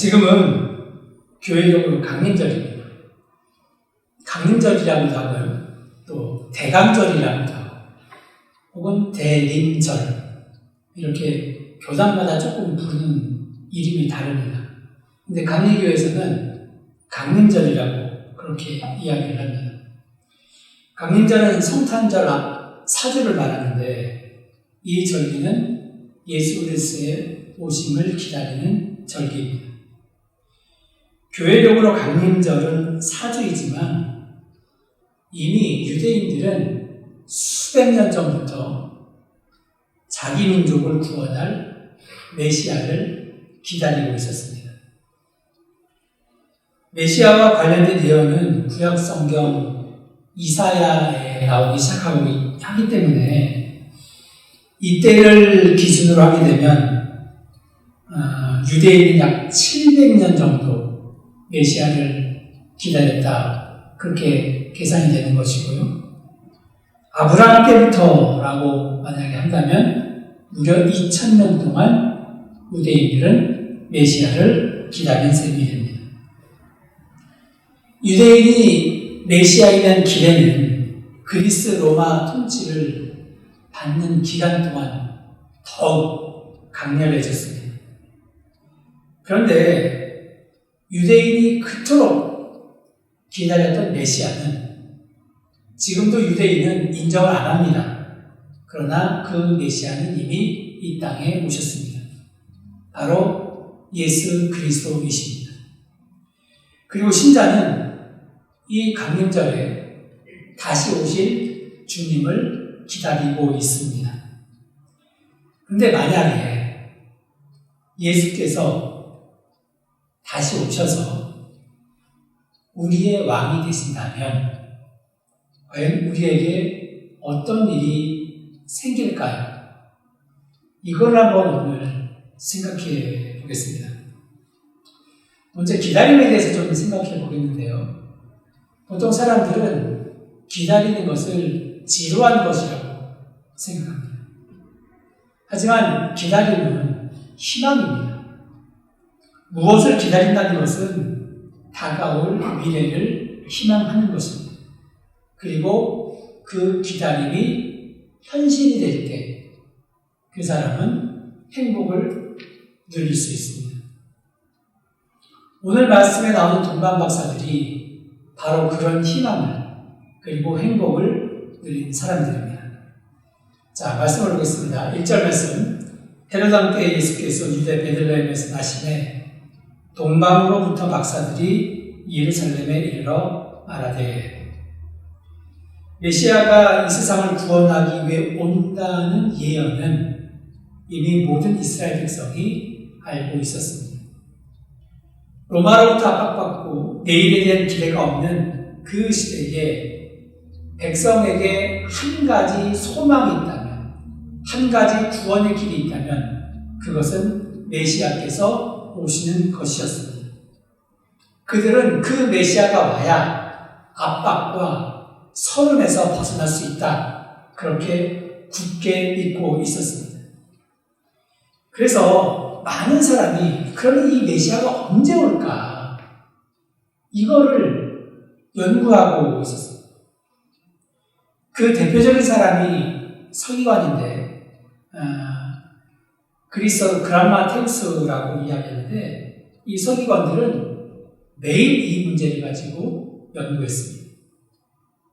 지금은 교회적으로 강림절입니다. 강림절이라고도 하고요. 또 대강절이라고도 하고 혹은 대림절 이렇게 교단마다 조금 부르는 이름이 다릅니다. 근데 강림교회에서는 강림절이라고 그렇게 이야기를 합니다. 강림절은 성탄절 앞 4주를 말하는데 이 절기는 예수 그리스도의 오심을 기다리는 절기입니다. 교회적으로 강림절은 4주이지만 이미 유대인들은 수백 년 전부터 자기 민족을 구원할 메시아를 기다리고 있었습니다. 메시아와 관련된 예언은 구약 성경 이사야에 나오기 시작하고 하기 때문에 이때를 기준으로 하게 되면 유대인은 약 700년 정도 메시아를 기다렸다. 그렇게 계산이 되는 것이고요. 아브라함 때부터라고 만약에 한다면 무려 2000년 동안 유대인들은 메시아를 기다린 셈이 됩니다. 유대인이 메시아에 대한 기대는 그리스 로마 통치를 받는 기간 동안 더욱 강렬해졌습니다. 그런데 유대인이 그토록 기다렸던 메시아는 지금도 유대인은 인정을 안 합니다. 그러나 그 메시아는 이미 이 땅에 오셨습니다. 바로 예수 그리스도이십니다. 그리고 신자는 이 강림절에 다시 오실 주님을 기다리고 있습니다. 그런데 만약에 예수께서 다시 오셔서 우리의 왕이 되신다면 과연 우리에게 어떤 일이 생길까요? 이걸 한번 오늘 생각해 보겠습니다. 먼저 기다림에 대해서 좀 생각해 보겠는데요. 보통 사람들은 기다리는 것을 지루한 것이라고 생각합니다. 하지만 기다림은 희망입니다. 무엇을 기다린다는 것은 다가올 미래를 희망하는 것입니다. 그리고 그 기다림이 현실이 될 때 그 사람은 행복을 누릴 수 있습니다. 오늘 말씀에 나오는 동방 박사들이 바로 그런 희망을 그리고 행복을 누린 사람들입니다. 자, 말씀을 보겠습니다. 1절 말씀. 헤롯 왕 때 예수께서 유대 베들레헴에서 나시매 동방으로부터 박사들이 예루살렘에 이르러 말하되 메시아가 이 세상을 구원하기 위해 온다는 예언은 이미 모든 이스라엘 백성이 알고 있었습니다. 로마로부터 압박받고 내일에 대한 기대가 없는 그 시대에 백성에게 한 가지 소망이 있다면, 한 가지 구원의 길이 있다면 그것은 메시아께서 오시는 것이었습니다. 그들은 그 메시아가 와야 압박과 서름에서 벗어날 수 있다. 그렇게 굳게 믿고 있었습니다. 그래서 많은 사람이 그러면 이 메시아가 언제 올까? 이거를 연구하고 있었습니다. 그 대표적인 사람이 서기관인데 그리스어 그람마테우스라고 이야기하는데 이 서기관들은 매일 이 문제를 가지고 연구했습니다.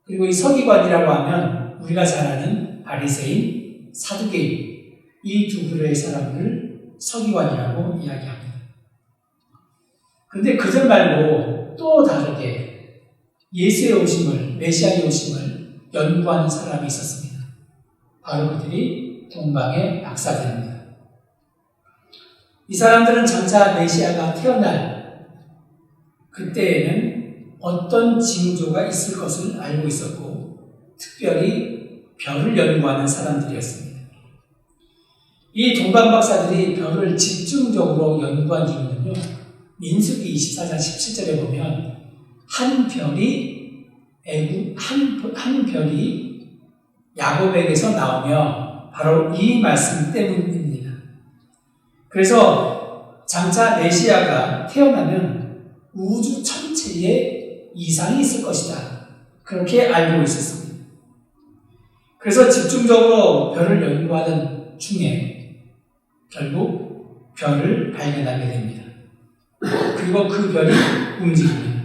그리고 이 서기관이라고 하면 우리가 잘 아는 바리새인, 사두개인 이 두 부류의 사람들을 서기관이라고 이야기합니다. 그런데 그들 말고 또 다르게 예수의 오심을, 메시아의 오심을 연구하는 사람이 있었습니다. 바로 그들이 동방의 박사들입니다. 이 사람들은 장차 메시아가 태어날 그때에는 어떤 징조가 있을 것을 알고 있었고 특별히 별을 연구하는 사람들이었습니다. 이 동방 박사들이 별을 집중적으로 연구한 이유는요. 민수기 24장 17절에 보면 한 별이 야곱에게서 나오며 바로 이 말씀 때문입니다. 그래서 장차 메시아가 태어나면 우주 전체에 이상이 있을 것이다. 그렇게 알고 있었습니다. 그래서 집중적으로 별을 연구하던 중에 결국 별을 발견하게 됩니다. 그리고 그 별이 움직입니다.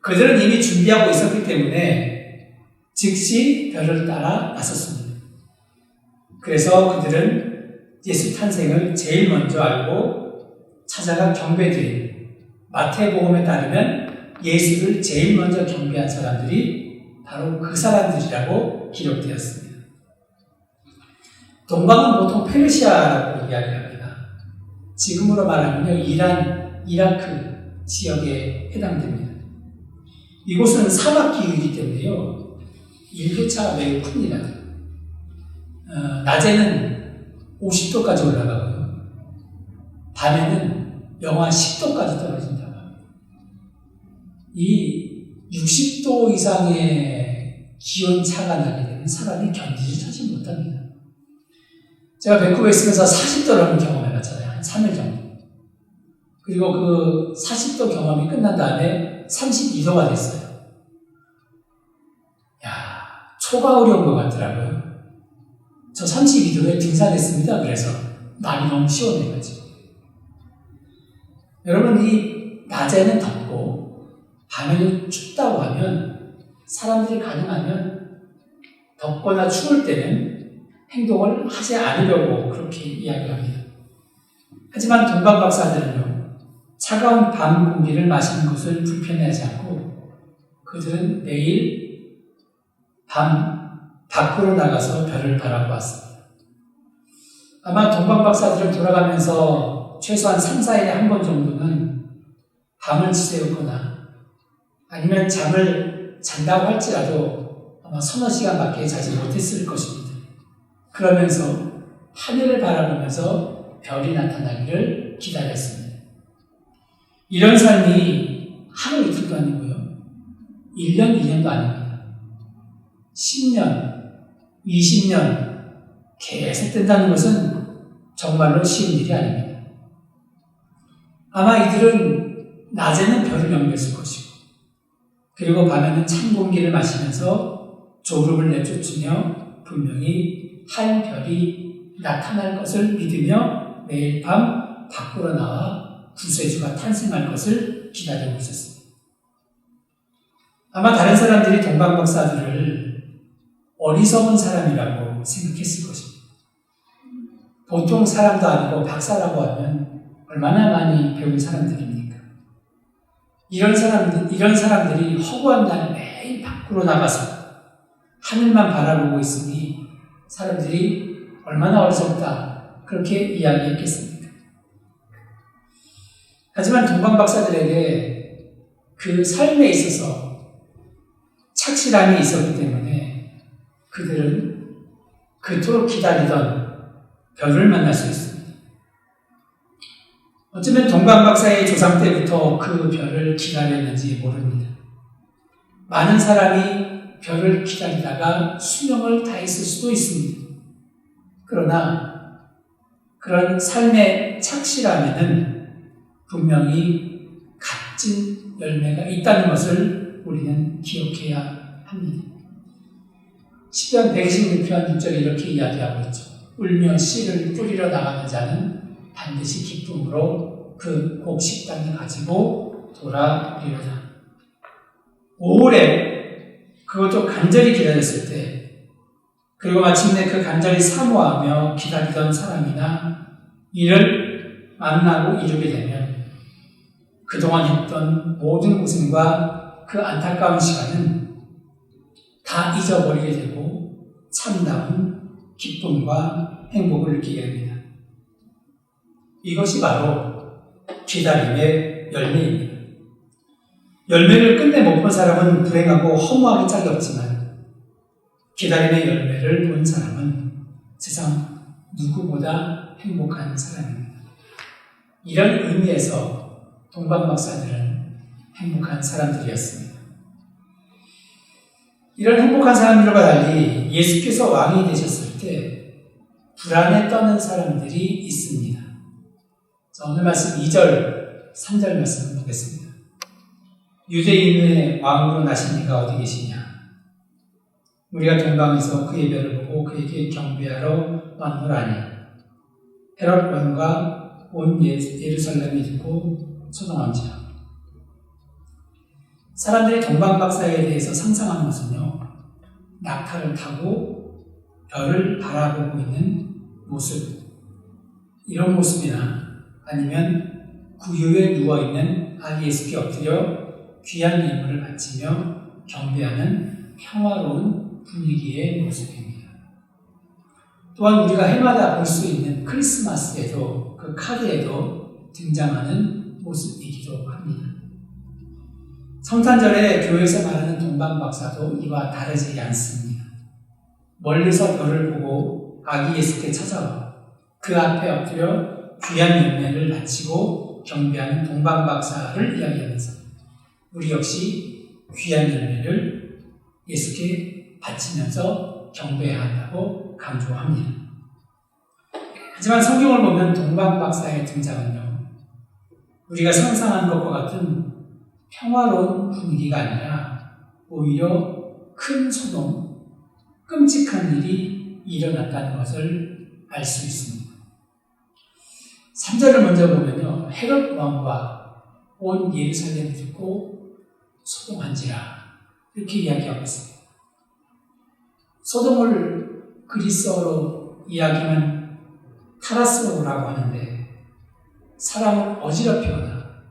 그들은 이미 준비하고 있었기 때문에 즉시 별을 따라 나섰습니다. 그래서 그들은 예수 탄생을 제일 먼저 알고 찾아가 경배드린 마태복음에 따르면 예수를 제일 먼저 경배한 사람들이 바로 그 사람들이라고 기록되었습니다. 동방은 보통 페르시아라고 이야기합니다. 지금으로 말하면 이란, 이라크 지역에 해당됩니다. 이곳은 사막 기후이기 때문에요. 일교차가 매우 큽니다. 낮에는 50도까지 올라가고요. 밤에는 영하 10도까지 떨어진다고 합니다. 이 60도 이상의 기온 차가 나게 되면 사람이 견디지 못합니다. 제가 밴쿠버에 있으면서 40도를 한번 경험해봤잖아요. 한 3일 정도. 그리고 그 40도 경험이 끝난 다음에 32도가 됐어요. 초가 어려운 것 같더라고요. 저 32도에 등산했습니다. 그래서 날이 너무 시원해가지고. 여러분, 이 낮에는 덥고 밤에는 춥다고 하면 사람들이 가능하면 덥거나 추울 때는 행동을 하지 않으려고 그렇게 이야기합니다. 하지만 동방 박사들은요, 차가운 밤 공기를 마시는 것을 불편해하지 않고 그들은 매일 밤 밖으로 나가서 별을 바라보았습니다. 아마 동방 박사들은 돌아가면서 최소한 3, 4일에 한 번 정도는 밤을 지새웠거나 아니면 잠을 잔다고 할지라도 아마 서너 시간밖에 자지 못했을 것입니다. 그러면서 하늘을 바라보면서 별이 나타나기를 기다렸습니다. 이런 삶이 하루 이틀도 아니고요. 1년, 2년도 아닙니다. 10년, 20년 계속 된다는 것은 정말로 쉬운 일이 아닙니다. 아마 이들은 낮에는 별을 연구했을 것이고 그리고 밤에는 찬 공기를 마시면서 졸음을 내쫓으며 분명히 한 별이 나타날 것을 믿으며 매일 밤 밖으로 나와 구세주가 탄생할 것을 기다리고 있었습니다. 아마 다른 사람들이 동방 박사들을 어리석은 사람이라고 생각했을 것입니다. 보통 사람도 아니고 박사라고 하면 얼마나 많이 배운 사람들입니까? 이런 사람들이 허구한 날 매일 밖으로 나가서 하늘만 바라보고 있으니 사람들이 얼마나 어리석다 그렇게 이야기했겠습니까? 하지만 동방 박사들에게 그 삶에 있어서 착실함이 있었기 때문에 그들은 그토록 기다리던 별을 만날 수 있습니다. 어쩌면 동방 박사의 조상 때부터 그 별을 기다렸는지 모릅니다. 많은 사람이 별을 기다리다가 수명을 다했을 수도 있습니다. 그러나 그런 삶의 착실함에는 분명히 값진 열매가 있다는 것을 우리는 기억해야 합니다. 시편 126편 6절에 이렇게 이야기하고 있죠. 울며 씨를 뿌리러 나가는 자는 반드시 기쁨으로 그 곡식단을 가지고 돌아오리로다. 오래 그것도 간절히 기다렸을 때 그리고 마침내 그 간절히 사모하며 기다리던 사람이나 이를 만나고 이루게 되면 그동안 했던 모든 고생과 그 안타까운 시간은 다 잊어버리게 되고 참다운 기쁨과 행복을 느끼게 됩니다. 이것이 바로 기다림의 열매입니다. 열매를 끝내 못 본 사람은 불행하고 허무하기 짝이 없지만 기다림의 열매를 본 사람은 세상 누구보다 행복한 사람입니다. 이런 의미에서 동방 박사들은 행복한 사람들이었습니다. 이런 행복한 사람들과 달리 예수께서 왕이 되셨을 때 불안에 떠는 사람들이 있습니다. 자, 오늘 말씀 2절, 3절 말씀을 보겠습니다. 유대인의 왕으로 나신 이가 어디 계시냐? 우리가 동방에서 그의 별을 보고 그에게 경배하러 왔노라니. 헤롯 왕과 온 예루살렘이 듣고 소동한지라. 사람들이 동방박사에 대해서 상상하는 것은요, 낙타를 타고 별을 바라보고 있는 모습, 이런 모습이나 아니면 구유에 누워있는 아기 예수께 엎드려 귀한 예물을 바치며 경배하는 평화로운 분위기의 모습입니다. 또한 우리가 해마다 볼 수 있는 크리스마스에도 그 카드에도 등장하는 모습이기도 합니다. 성탄절에 교회에서 말하는 동방박사도 이와 다르지 않습니다. 멀리서 별을 보고 아기 예수께 찾아와 그 앞에 엎드려 귀한 열매를 바치고 경배하는 동방박사를 이야기하면서 우리 역시 귀한 열매를 예수께 바치면서 경배해야 한다고 강조합니다. 하지만 성경을 보면 동방박사의 등장은요, 우리가 상상한 것과 같은 평화로운 분위기가 아니라 오히려 큰 소동, 끔찍한 일이 일어났다는 것을 알 수 있습니다. 3절을 먼저 보면요, 헤롯 왕과 온 예루살렘이 듣고 소동한지라 이렇게 이야기하고 있습니다. 소동을 그리스어로 이야기하면 타라스오라고 하는데 사람을 어지럽히거나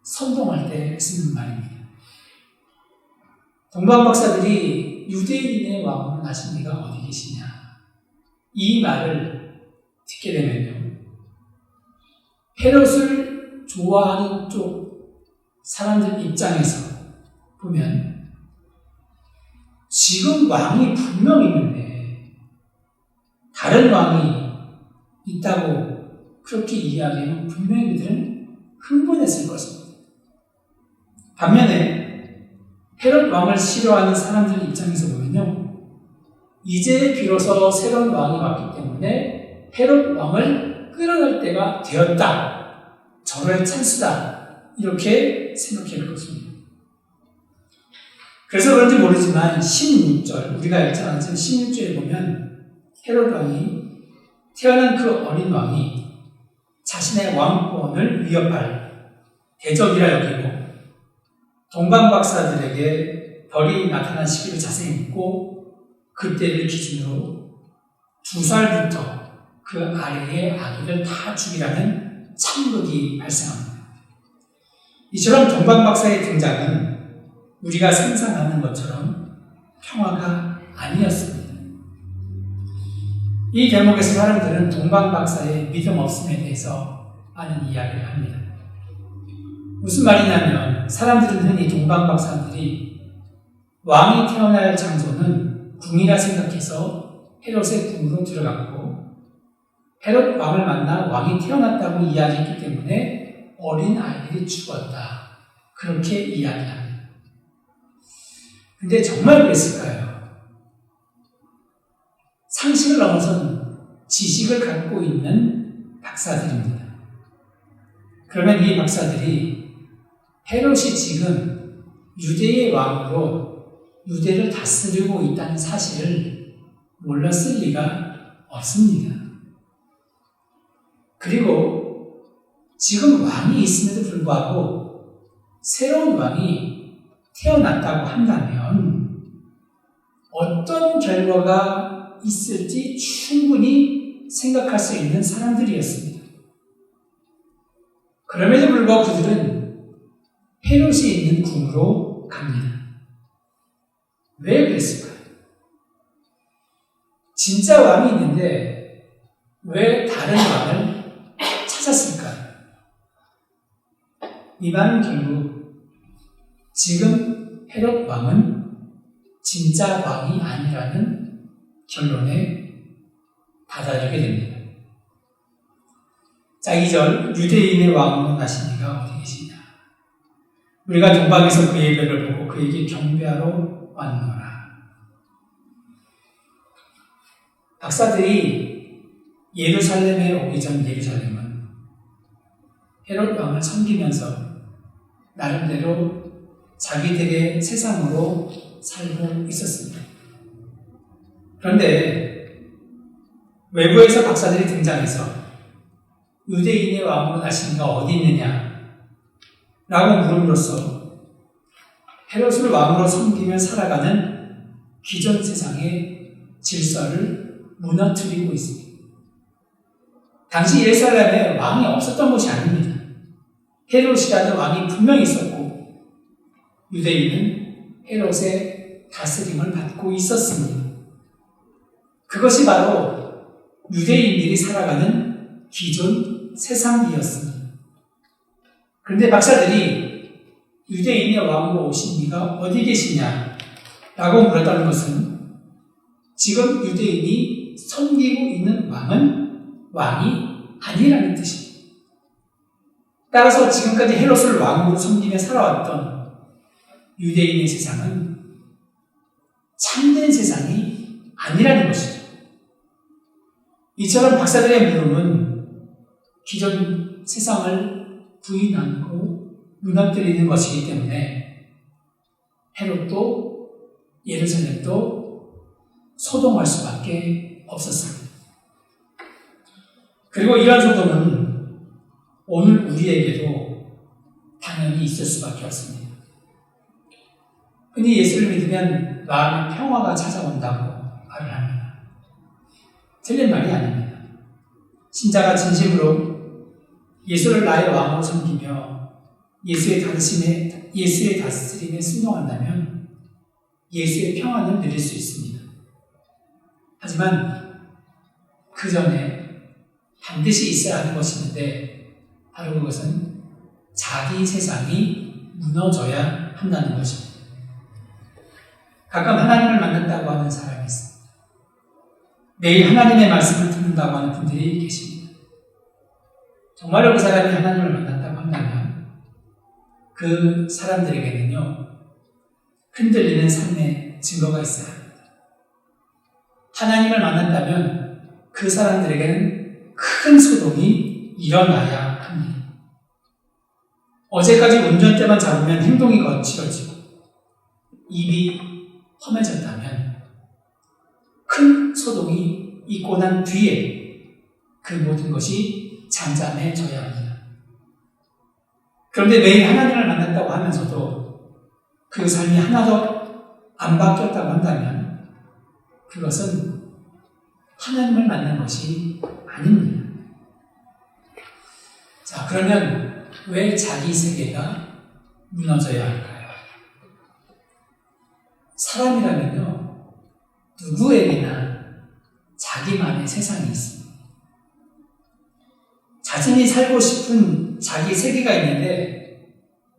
선동할 때 쓰는 말입니다. 동방박사들이 유대인의 왕으로 나신 이가 어디 계시냐, 이 말을 듣게 되면요, 헤롯을 좋아하는 쪽 사람들 입장에서 보면 지금 왕이 분명히 있는데 다른 왕이 있다고 그렇게 이야기하면 분명히 그들은 흥분했을 것입니다. 반면에 헤롯 왕을 싫어하는 사람들 입장에서 보면요, 이제 비로소 새로운 왕이 왔기 때문에 헤롯 왕을 끌어낼 때가 되었다, 절호의 찬스다, 이렇게 생각해 볼 것입니다. 그래서 그런지 모르지만 16절, 우리가 읽지 않았지만 16절에 보면 헤롯 왕이, 태어난 그 어린 왕이 자신의 왕권을 위협할 대적이라 여기고 동방박사들에게 별이 나타난 시기를 자세히 묻고 그때를 기준으로 2살부터 그 아래의 아기를 다 죽이라는 참극이 발생합니다. 이처럼 동방박사의 등장은 우리가 상상하는 것처럼 평화가 아니었습니다. 이 대목에서 사람들은 동방박사의 믿음 없음에 대해서 많은 이야기를 합니다. 무슨 말이냐면 사람들은 흔히 동방박사들이 왕이 태어날 장소는 궁이라 생각해서 헤롯의 궁으로 들어갔고 헤롯 왕을 만나 왕이 태어났다고 이야기했기 때문에 어린 아이들이 죽었다, 그렇게 이야기합니다. 근데 정말 그랬을까요? 상식을 넘어선 지식을 갖고 있는 박사들입니다. 그러면 이 박사들이 헤롯이 지금 유대의 왕으로 유대를 다스리고 있다는 사실을 몰랐을 리가 없습니다. 그리고 지금 왕이 있음에도 불구하고 새로운 왕이 태어났다고 한다면 어떤 결과가 있을지 충분히 생각할 수 있는 사람들이었습니다. 그럼에도 불구하고 그들은 헤롯이 있는 궁으로 갑니다. 왜 그랬을까요? 진짜 왕이 있는데 왜 다른 왕을 찾았을까요? 이 말은 결국 지금 헤롯 왕은 진짜 왕이 아니라는 결론에 다다르게 됩니다. 자, 2절, 유대인의 왕으로 나신 이가 어디 계시냐? 우리가 동방에서 그의 별을 보고 그에게 경배하러 왔노라. 박사들이 예루살렘에 오기 전 예루살렘은 헤롯 왕을 섬기면서 나름대로 자기들의 세상으로 살고 있었습니다. 그런데 외부에서 박사들이 등장해서 유대인의 왕으로 나신 이가 어디 있느냐 라고 물음으로써 헤롯을 왕으로 섬기며 살아가는 기존 세상의 질서를 무너뜨리고 있습니다. 당시 예루살렘에 왕이 없었던 것이 아닙니다. 헤롯이라는 왕이 분명히 있었고 유대인은 헤롯의 다스림을 받고 있었습니다. 그것이 바로 유대인들이 살아가는 기존 세상이었습니다. 그런데 박사들이 유대인의 왕으로 오신 이가 어디 계시냐 라고 물었다는 것은 지금 유대인이 섬기고 있는 왕은 왕이 아니라는 뜻입니다. 따라서 지금까지 헤롯을 왕으로 섬기며 살아왔던 유대인의 세상은 참된 세상이 아니라는 것이죠. 이처럼 박사들의 물음은 기존 세상을 부인하고 무너뜨리는 것이기 때문에 헤롯도 예루살렘도 소동할 수밖에 없었습니다. 그리고 이런 소동은 오늘 우리에게도 당연히 있을 수밖에 없습니다. 흔히 예수를 믿으면 마음의 평화가 찾아온다고 말을 합니다. 틀린 말이 아닙니다. 신자가 진심으로 예수를 나의 왕으로 섬기며 예수의 다스림에 순종한다면 예수의 평안을 누릴 수 있습니다. 하지만 그 전에 반드시 있어야 하는 것이 있는데 바로 그것은 자기 세상이 무너져야 한다는 것입니다. 가끔 하나님을 만난다고 하는 사람이 있습니다. 매일 하나님의 말씀을 듣는다고 하는 분들이 계십니다. 정말로 그 사람이 하나님을 만났다고 한다면 그 사람들에게는요, 흔들리는 삶의 증거가 있어야 합니다. 하나님을 만난다면 그 사람들에게는 큰 소동이 일어나야 합니다. 어제까지 운전대만 잡으면 행동이 거칠어지고 입이 험해졌다면 큰 소동이 있고 난 뒤에 그 모든 것이 잠잠해져야 합니다. 그런데 매일 하나님을 만났다고 하면서도 그 삶이 하나도 안 바뀌었다고 한다면 그것은 하나님을 만난 것이 아닙니다. 자, 그러면 왜 자기 세계가 무너져야 할까요? 사람이라면요, 누구에게나 자기만의 세상이 있습니다. 자신이 살고 싶은 자기 세계가 있는데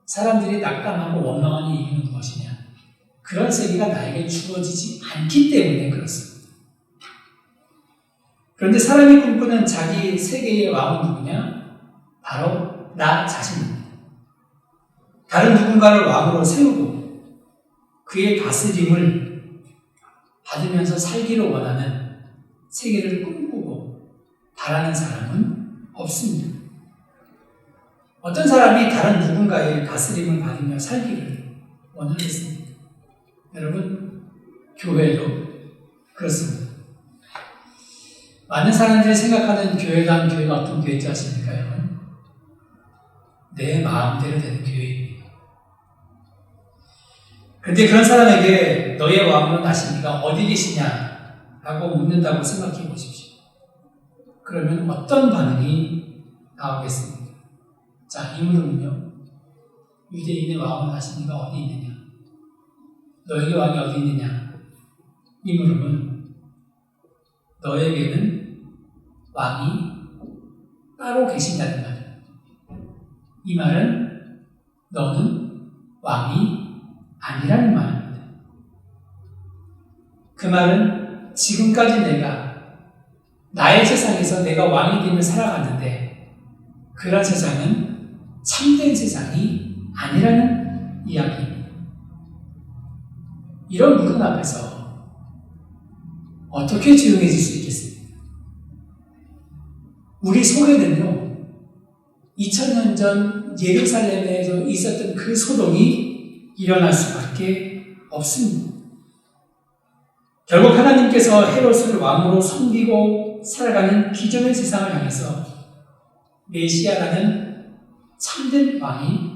사람들이 낙담하고 원망하니 이유는 무엇이냐? 그런 세계가 나에게 주어지지 않기 때문에 그렇습니다. 그런데 사람이 꿈꾸는 자기 세계의 왕은 누구냐? 바로 나 자신입니다. 다른 누군가를 왕으로 세우고 그의 다스림을 받으면서 살기를 원하는 세계를 꿈꾸고 바라는 사람은 없습니다. 어떤 사람이 다른 누군가의 다스림을 받으며 살기를 원하겠습니까? 여러분, 교회도 그렇습니다. 많은 사람들이 생각하는 교회가 어떤 교회인지 아십니까, 여러분? 내 마음대로 되는 교회입니다. 그런데 그런 사람에게 너의 왕으로 나신 이가 어디 계시냐? 라고 묻는다고 생각해 보십시오. 그러면 어떤 반응이 나오겠습니까? 자, 이 물음은요, 유대인의 왕으로 나신 이가 어디 있느냐? 너에게 왕이 어디 있느냐? 이 물음은 너에게는 왕이 따로 계신다는 말입니다. 이 말은 너는 왕이 아니라는 말입니다. 그 말은 지금까지 내가 나의 세상에서 내가 왕이 되며 살아갔는데 그런 세상은 참된 세상이 아니라는 이야기입니다. 이런 물음 앞에서 어떻게 조용해질 수 있겠습니까? 우리 속에는요, 2000년 전 예루살렘에서 있었던 그 소동이 일어날 수밖에 없습니다. 결국 하나님께서 헤롯을 왕으로 섬기고 살아가는 기존의 세상을 향해서 메시아라는 참된 왕이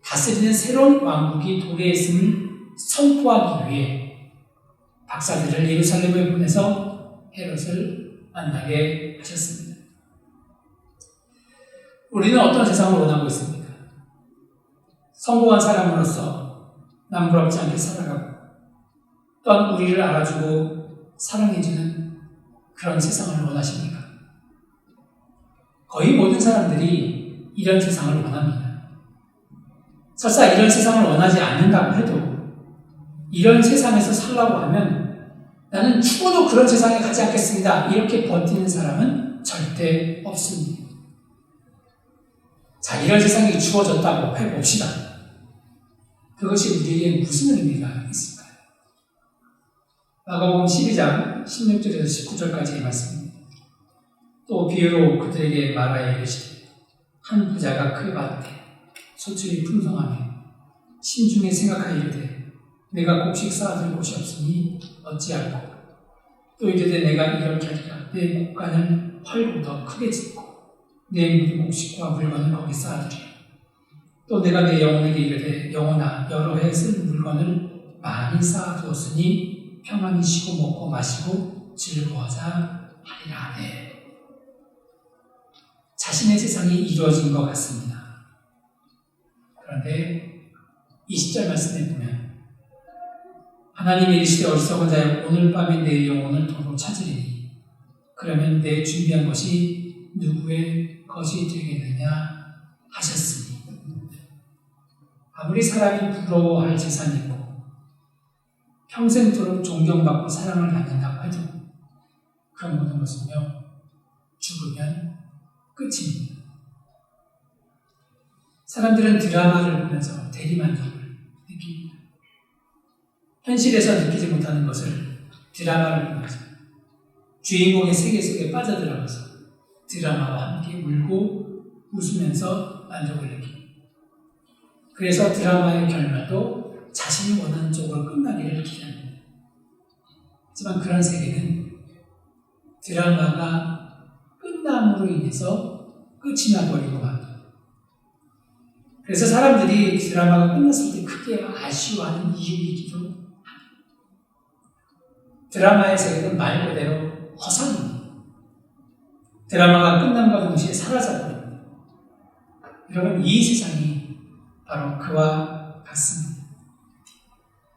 다스리는 새로운 왕국이 도래했음을 선포하기 위해 박사들을 예루살렘에 보내서 헤롯을 만나게 하셨습니다. 우리는 어떤 세상을 원하고 있습니까? 성공한 사람으로서 남부럽지 않게 살아가고 또한 우리를 알아주고 사랑해주는 그런 세상을 원하십니까? 거의 모든 사람들이 이런 세상을 원합니다. 설사 이런 세상을 원하지 않는다고 해도 이런 세상에서 살라고 하면 나는 죽어도 그런 세상에 가지 않겠습니다. 이렇게 버티는 사람은 절대 없습니다. 자, 이런 세상이 주어졌다고 해봅시다. 그것이 우리에게 무슨 의미가 있을까요? 마가복음 12장 16절에서 19절까지의 말씀입니다. 또 비유로 그들에게 말하여 이르시되 한 부자가 그 밭에 소출이 풍성하며 심중에 생각하여 이르되 내가 곡식 쌓아둘 곳이 없으니 어찌할꼬 또 이르되 내가 이렇게 하리라 내 곡간을 헐고 더 크게 짓고 내 모든 곡식과 물건을 거기 쌓아두리라 또 내가 내 영혼에게 이르되 영혼아 여러 해 쓸 물건을 많이 쌓아두었으니 평안히 쉬고 먹고 마시고 즐거워하자 하리라 하네. 자신의 세상이 이루어진 것 같습니다. 그런데 20절 말씀에 보면 하나님이 이르시되 어리석은 자여 오늘 밤에 내 영혼을 도로 찾으리니 그러면 내 준비한 것이 누구의 것이 되겠느냐 하셨으니 아무리 사람이 부러워할 재산이 있고 평생토록 존경받고 사랑을 받는다고 해도 그런 모든 것은요 죽으면 끝입니다. 사람들은 드라마를 보면서 대리만족을 느낍니다. 현실에서 느끼지 못하는 것을 드라마를 보면서 주인공의 세계 속에 빠져들어가서 드라마와 함께 울고 웃으면서 만족을 느낍니다. 그래서 드라마의 결말도 자신이 원하는 쪽으로 끝나기를 기대합니다. 하지만 그런 세계는 드라마가 끝남으로 인해서 끝이 나버리고 맙니다. 그래서 사람들이 드라마가 끝났을 때 크게 아쉬워하는 이유이기도 합니다. 드라마의 세계는 말 그대로 허상입니다. 드라마가 끝남과 동시에 사라져버립니다. 여러분, 이 세상이 바로 그와 같습니다.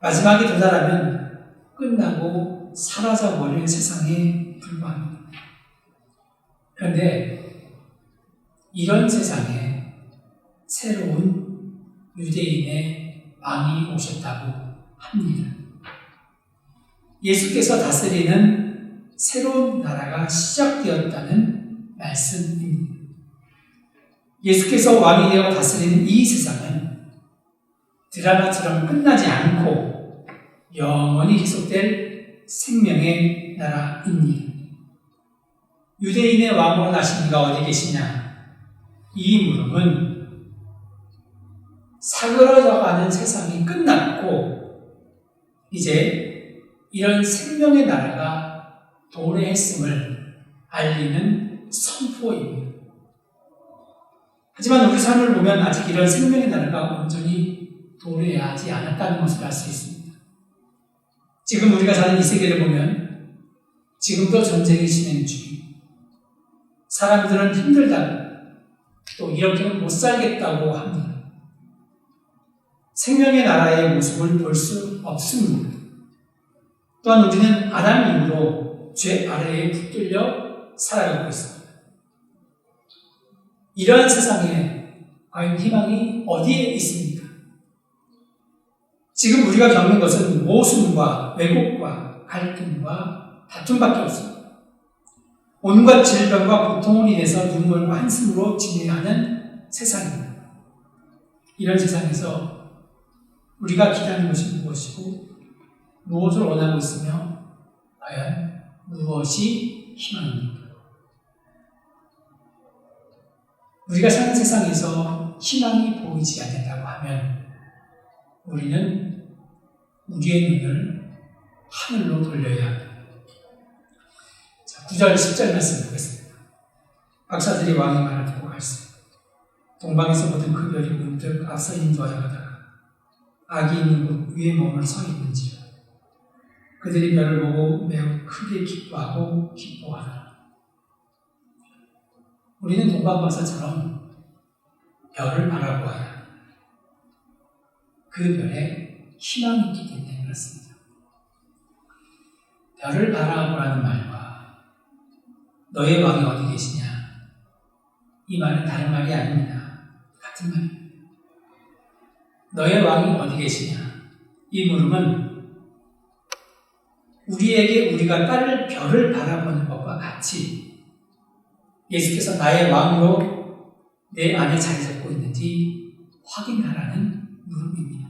마지막에 도달하면 끝나고 사라져버릴 세상에 불과합니다. 그런데 이런 세상에 새로운 유대인의 왕이 오셨다고 합니다. 예수께서 다스리는 새로운 나라가 시작되었다는 말씀입니다. 예수께서 왕이 되어 다스리는 이 세상은 드라마처럼 끝나지 않고 영원히 계속될 생명의 나라입니다. 유대인의 왕으로 나신 이가 어디 계시냐? 이 물음은 사그러져가는 세상이 끝났고 이제 이런 생명의 나라가 도래했음을 알리는 선포입니다. 하지만 우리 삶을 보면 아직 이런 생명의 나라가 온전히 도래하지 않았다는 것을 알 수 있습니다. 지금 우리가 사는 이 세계를 보면 지금도 전쟁이 진행 중이고 사람들은 힘들다고 또 이렇게는 못 살겠다고 합니다. 생명의 나라의 모습을 볼 수 없습니다. 또한 우리는 아담 이후로 죄 아래에 붙들려 살아가고 있습니다. 이러한 세상에 과연 희망이 어디에 있습니까? 지금 우리가 겪는 것은 모순과 왜곡과 갈등과 다툼밖에 없습니다. 온갖 질병과 고통을 인해서 눈물과 한숨으로 지내야 하는 세상입니다. 이런 세상에서 우리가 기다리는 것이 무엇이고 무엇을 원하고 있으며 과연 무엇이 희망입니까? 우리가 사는 세상에서 희망이 보이지 않는다고 하면 우리는 우리의 눈을 하늘로 돌려야 합니다. 자, 9절, 10절 말씀 보겠습니다. 박사들이 왕의 말을 듣고 갈세. 동방에서 모든 그 별이 문득 앞서 인도하여 가다가 악이 있는 곳 위에 머물 서 있는지요. 그들이 별을 보고 매우 크게 기뻐하고 기뻐하더라. 우리는 동방박사처럼 별을 바라보아야 그 별에 희망이 있기 때문에 그렇습니다. 별을 바라보라는 말과 너의 왕이 어디 계시냐, 이 말은 다른 말이 아닙니다. 같은 말입니다. 너의 왕이 어디 계시냐, 이 물음은 우리에게 우리가 따를 별을 바라보는 것과 같이 예수께서 나의 왕으로 내 안에 자리 잡고 있는지 확인하라는 물음입니다.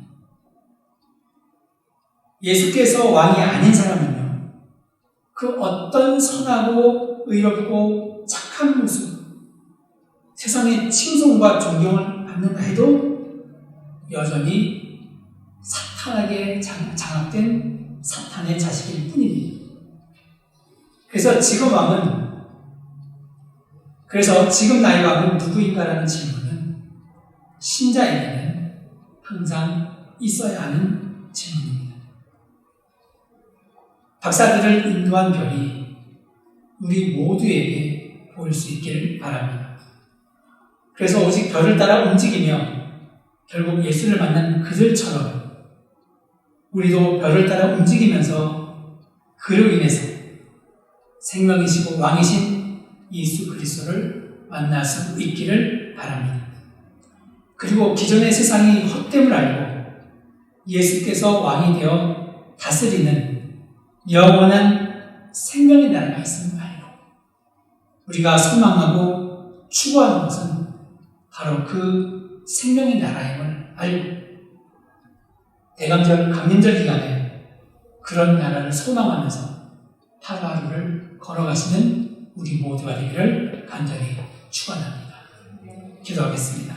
예수께서 왕이 아닌 사람은요, 그 어떤 선하고 의롭고 착한 모습, 세상의 칭송과 존경을 받는다 해도 여전히 사탄에게 장악된 사탄의 자식일 뿐입니다. 그래서 지금 나의 왕은 누구인가라는 질문은 신자에게는 항상 있어야 하는 질문입니다. 박사들을 인도한 별이 우리 모두에게 보일 수 있기를 바랍니다. 그래서 오직 별을 따라 움직이며 결국 예수를 만난 그들처럼 우리도 별을 따라 움직이면서 그로 인해서 생명이시고 왕이신 예수 그리스도를 만날 수 있기를 바랍니다. 그리고 기존의 세상이 헛됨을 알고 예수께서 왕이 되어 다스리는 영원한 생명의 나라가 있음을 알고 우리가 소망하고 추구하는 것은 바로 그 생명의 나라임을 알고 대강절 감림절 기간에 그런 나라를 소망하면서 하루하루를 걸어가시는 우리 모두가 되기를 간절히 축원합니다. 기도하겠습니다.